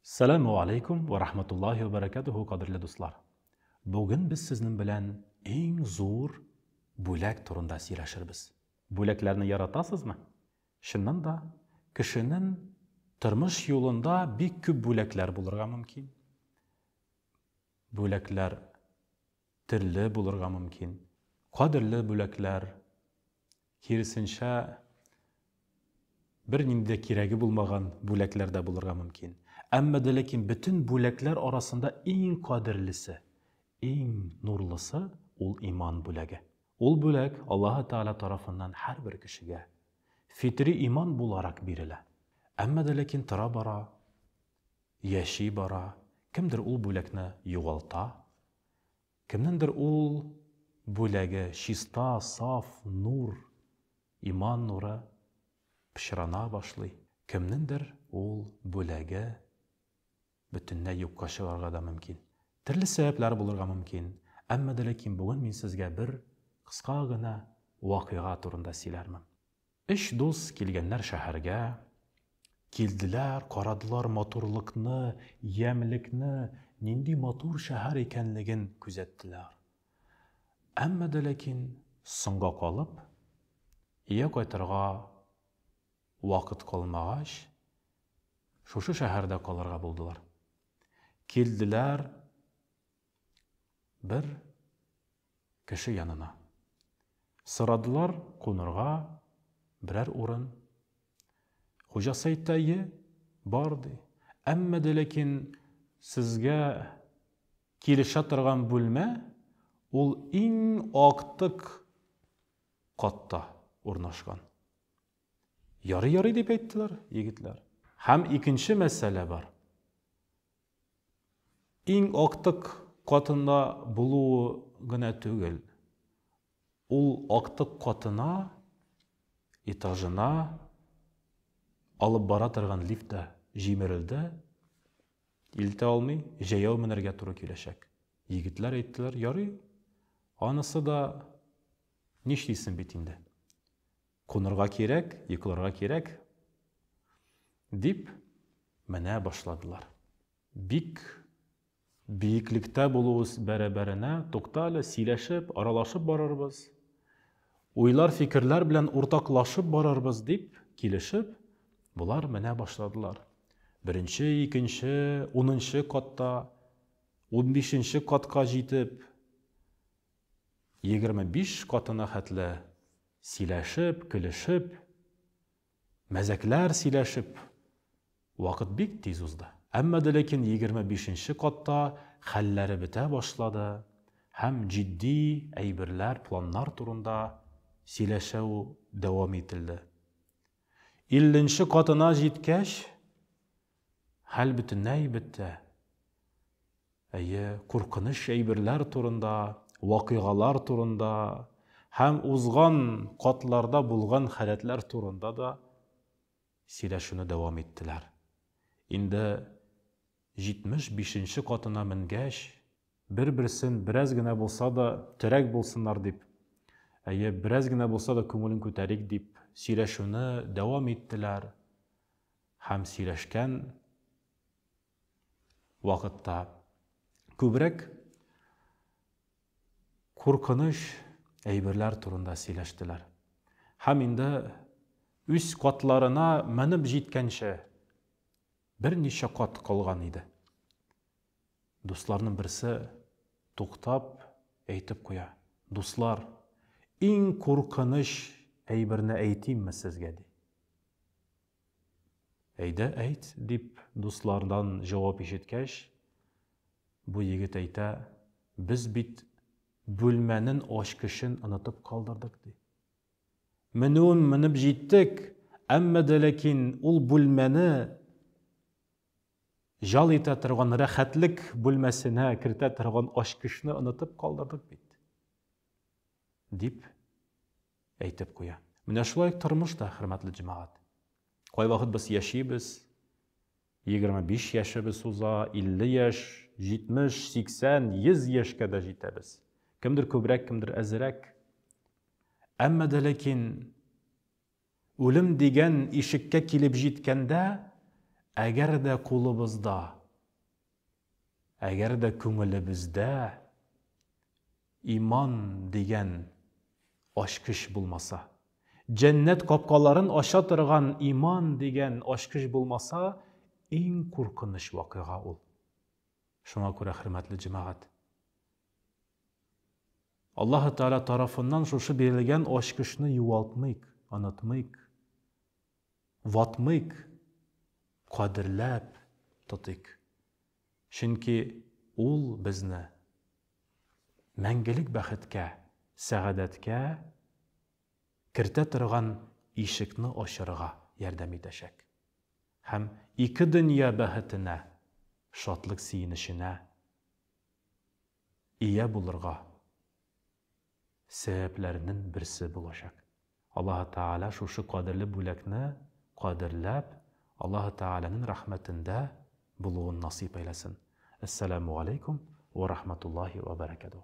Assalamu alaikum wa rahmatullahi wa barakatuhu qadrli do'stlar. Bugun biz sizning bilan eng zo'r bo'lak turida сөйләшербез. Bo'laklarni yaratasizmi? Shundan da kishining turmush yo'lida bek ko'p bo'laklar bo'lirga mumkin. Bo'laklar turli bo'lirga mumkin. Qadrli bo'laklar kirisincha bir ninde keragi bo'lmagan bo'laklarda bo'lirga mumkin. Amma lekin bütün bo'laklar orasında eng qadrlisi, eng nurlisi ol iman bo'lagi. Ol bo'lak Alloh taolo tarafidan har bir kishiga fitri iman bo'larak beriladi. Amma lekin tura bara, yashi bara, kimdir ol bo'lakni yo'g'alta, kimnindir ol bo'lagi shista, saf, nur, iman nuri pishirana başlay. Kimnindir ol bo'lagi bütünlüğe yokka çıkarga da mümkün. Türlü sebepler bulurga mümkün. Amma lekin bugün men sizge bir qisqagina vaqiga turunda söylermim. Üç do'st kelganlar shaharga, keldilar, qaradılar motorlikni, yemlikni, nindi motor shahar ekanligin kuzatdilar. Amma lekin so'ngga qolib, iya qaytarga vaqt qolmagach, şu shaharda qolarga bo'ldilar. Keldiler bir kişi yanına. Sıradılar konurga birer orun. Hoca saytayı bardı. Amma lekin sizge kelişe turgan bölme ol eng aqtiq qatta o'rnashgan. Yarı deb aytdilar yigitlar. Ham ikinci mesele var. Eng aqtiq qatında buluğu gına tügül. Ol aqtiq qatına, etajına alıp bara turgan liftda jimirildi. İlte almay, jayov minirge turu keleshek. Yigitlar aytdilar, yarı. Anысы da nishleysin betinde. Konurga kerek, yıkılarga kerek. Dip mene başladılar. Biyiklikte bulуыз beraberine toktala сөйләшеп, aralaşıp bararбыз. Oylar, fikirler bilen ortaklaşıp bararбыз dip kelişip, bular mene başladılar. Birinci, ikinci, 10-nчы katta, 15-nчы katka jitip, 25 katına hatla сөйләшеп, kelişip, мәзәкләр сөйләшеп, vaqt bek tez uzdı. Amma lekin 25-nчы katta halleri bite başladı. Hem ciddi eybirler, planlar turunda сөйләшәү devam etildi. 50-nчы katına jitkeş, hal bütünlәй bitti. Korkunç eybirler turunda, vakigalar turunda, hem uzgan katlarda bulgan haletler turunda da сөйләшүне devam ettiler. İndi 75-nчы katına mingeç, bir-birsin biraz gına bolsa da terek bolsunlar dip, biraz gına bolsa da köngülün köterik dip, сөйләшүне devam ettiler. Hem сөйләшкән vaqtda köbrek korkunç eybirler turunda сөйләштеләр. Hem indi üst katlarına minib jitkençe bir neçe kat kalgan idi. Dostlarının birisi toktap aytip koya. Dostlar, eng korkunç eybirni aytayımmı sizge di. Ayda ayt dip dostlardan cevap işitkeş, bu yigit ayta, biz bit bölmenin aşkışın anıtıp kaldırdık di. Minun minib jittik, amma lekin ol bölmeni jal ete turgan rahatlik bölmesine kirte turgan aşkışını anıtıp kaldırdık bit. Dip aytip koya. Mine şulay turmuş da, hürmetli cemaat. Koy vaqt biz yaşaybiz, 25 yaşabız uza, 50 yaş, 70, 80, 100 yaşka da jitebiz. Kimdir köbrek, kimdir azirek. Amma lekin ölüm degen işikke kelip jitkende Әгәр дә кулыбызда, әгәр дә күңелебездә иман дигән ачкыч булмаса, Cennet kapkaların aşa торган иман дигән ачкыч булмаса, иң куркыныч вакыйга ул. Шуңа күрә, хөрмәтле җәмәгать, Аллаһ Тәгалә тарафыннан шушы бирелгән ачкычны юалтмыйк, онытмыйк, ватмыйк, кадерләп тотыйк. Чөнки ул безне мәңгелек бәхеткә, сәгадәткә кертә торган ишекне ачырга ярдәм итәчәк. Һәм ике дөнья бәхетенә, шатлык сөенеченә ия булырга сәбәпләренең берсе булачак. Аллаһ Тәгалә шушы кадерле бүләкне кадерләп, Аллаһ Тәгаләнең рәхмәтендә булуын насип әйләсен. Ассаламу алейкум ва рахматуллаһи ва баракатуһ.